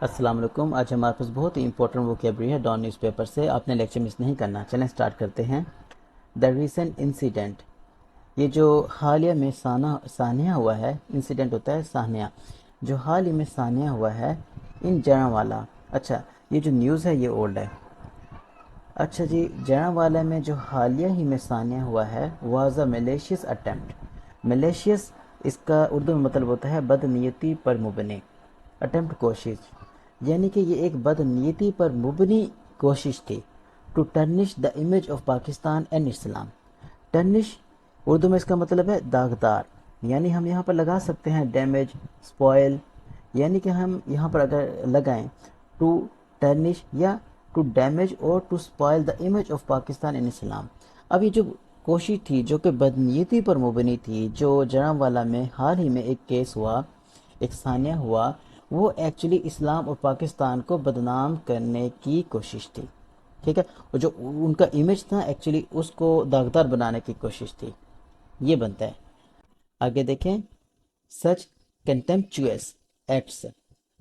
السلام علیکم۔ آج ہمارے پاس بہت ہی امپورٹنٹ ووکیبلری ہے ڈان نیوز پیپر سے، آپ نے لیکچر مس نہیں کرنا۔ چلیں سٹارٹ کرتے ہیں۔ دا ریسنٹ انسیڈنٹ، یہ جو حالیہ میں سانحہ ہوا ہے، انسیڈنٹ ہوتا ہے سانحہ، جو حال ہی میں سانحہ ہوا ہے ان جڑاوالا۔ اچھا، یہ جو نیوز ہے یہ اولڈ ہے۔ اچھا جی، جڑاوالا میں جو حالیہ ہی میں سانحہ ہوا ہے واز اے میلیشیس اٹیمپٹ۔ میلیشیس اس کا اردو میں مطلب ہوتا ہے بد نیتی پر مبنی، اٹیمپٹ کوشش، یعنی کہ یہ ایک بد نیتی پر مبنی کوشش تھی۔ To tarnish the image of Pakistan and Islam. Tarnish Urdu میں اس کا مطلب ہے داغدار، یعنی ہم یہاں پر لگا سکتے ہیں ڈیمیج، سپوائل، یعنی کہ ہم یہاں پر اگر لگائیں ٹو ٹرنش یا ٹو ڈیمیج اور to spoil the image of Pakistan and Islam. اب یہ جو کوشش تھی جو کہ بدنیتی پر مبنی تھی، جو جڑاوالا میں حال ہی میں ایک کیس ہوا، ایک سانحہ ہوا، وہ ایکچولی اسلام اور پاکستان کو بدنام کرنے کی کوشش تھی، ٹھیک ہے، اور جو ان کا امیج تھا ایکچولی اس کو داغدار بنانے کی کوشش تھی، یہ بنتا ہے۔ آگے دیکھیں، سچ کنٹمپچوئس ایکٹس۔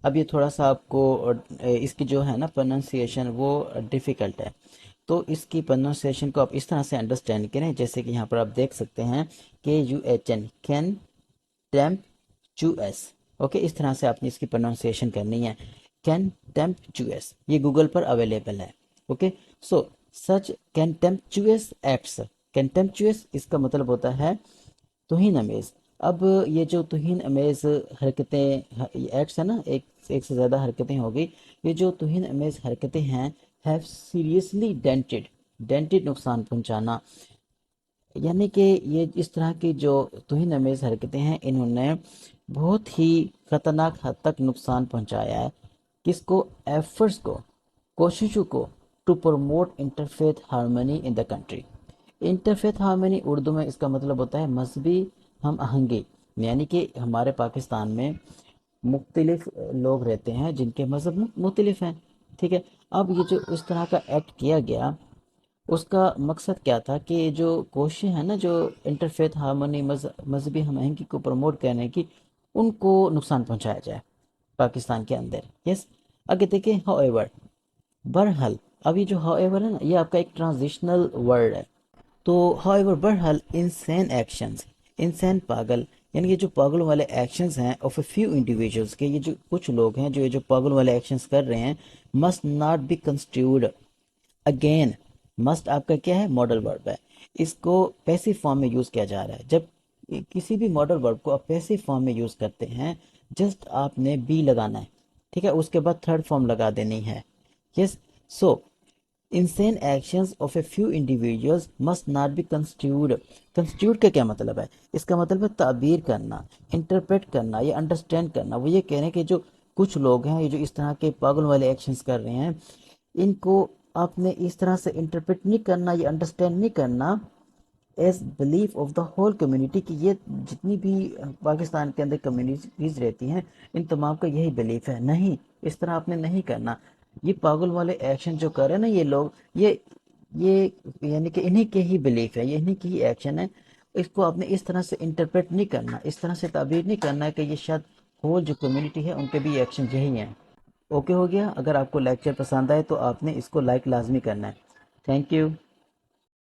اب یہ تھوڑا سا آپ کو اس کی جو ہے نا پروننسیشن وہ ڈیفیکلٹ ہے، تو اس کی پروننسیشن کو آپ اس طرح سے انڈرسٹینڈ کریں، جیسے کہ یہاں پر آپ دیکھ سکتے ہیں KUHN، کین ٹیمپچوئس، اوکے، اس طرح سے آپ نے اس کی پروننسیشن کرنی ہے، کنٹمپچوئس، یہ گوگل پر اویلیبل ہے، اوکے۔ سو سچ کنٹمپچوئس ایکٹس، کنٹمپچوئس اس کا مطلب ہوتا ہے توہین امیز۔ اب یہ جو توہین امیز حرکتیں، ایکٹس ہے نا، ایک سے زیادہ حرکتیں ہوگی، یہ جو توہین امیز حرکتیں ہیں، ہیو سیریسلی ڈینٹڈ نقصان پہنچانا، یعنی کہ یہ اس طرح کی جو توہین امیز حرکتیں ہیں انہوں نے بہت ہی خطرناک حد تک نقصان پہنچایا ہے، کس کو؟ ایفرٹس کو، کوششوں کو، to promote interfaith harmony in the country. Interfaith harmony Urdu میں اس کا مطلب ہوتا ہے مذہبی ہم آہنگی، یعنی کہ ہمارے پاکستان میں مختلف لوگ رہتے ہیں جن کے مذہب مختلف ہیں، ٹھیک ہے۔ اب یہ جو اس طرح کا ایکٹ کیا گیا، اس کا مقصد کیا تھا کہ جو کوششیں ہیں نا، جو انٹرفیتھ ہارمونی، مذہبی ہم آہنگی کو پروموٹ کرنے کی، ان کو نقصان پہنچایا جائے پاکستان کے اندر، یس۔ آگے دیکھیں، ہاؤ ایور، برحال، اب یہ جو ہاؤ ایور ہے نا، یہ آپ کا ایک ٹرانزیشنل ورڈ ہے، تو ہاؤ ایور برحال انسین ایکشنز، انسین پاگل، یعنی یہ جو پاگل والے ایکشنز ہیں آف اے فیو انڈیویجولس کے، یہ جو کچھ لوگ ہیں جو یہ جو پاگل والے ایکشنز کر رہے ہیں، must not be construed, again must آپ کا کیا ہے؟ ماڈل ورب ہے، اس کو پیسیو فارم میں یوز کیا جا رہا ہے۔ جب کسی بھی ماڈل ورب کو آپ پیسیو فارم میں یوز کرتے ہیں، جسٹ آپ نے بی لگانا ہے، ٹھیک ہے، اس کے بعد تھرڈ فارم لگا دینی ہے، yes. So unseen actions of a few individuals must not be construed. Construed کا کیا مطلب ہے؟ اس کا مطلب ہے تعبیر کرنا، انٹرپریٹ کرنا یا انڈرسٹینڈ کرنا۔ وہ یہ کہہ رہے ہیں کہ جو کچھ لوگ ہیں، یہ جو اس طرح کے پاگل والے ایکشنز کر رہے ہیں، ان کو آپ نے اس طرح سے انٹرپریٹ نہیں کرنا یا انڈرسٹینڈ نہیں کرنا as belief of the whole community, کہ یہ جتنی بھی پاکستان کے اندر کمیونٹیز رہتی ہیں ان تمام کا یہی بلیف ہے، نہیں، اس طرح آپ نے نہیں کرنا۔ یہ پاگل والے ایکشن جو کر رہے ہیں نا یہ لوگ، یہ یعنی کہ انہی کے ہی بلیف ہے، یہ انہی کی ہی ایکشن ہے، اس کو آپ نے اس طرح سے انٹرپریٹ نہیں کرنا، اس طرح سے تعبیر نہیں کرنا کہ یہ شاید ہول جو کمیونٹی ہے ان کے بھی ایکشن یہی ہیں۔ اوکے ہو گیا؟ اگر آپ کو لیکچر پسند آئے تو آپ نے اس کو لائک لازمی کرنا ہے۔ Thank you.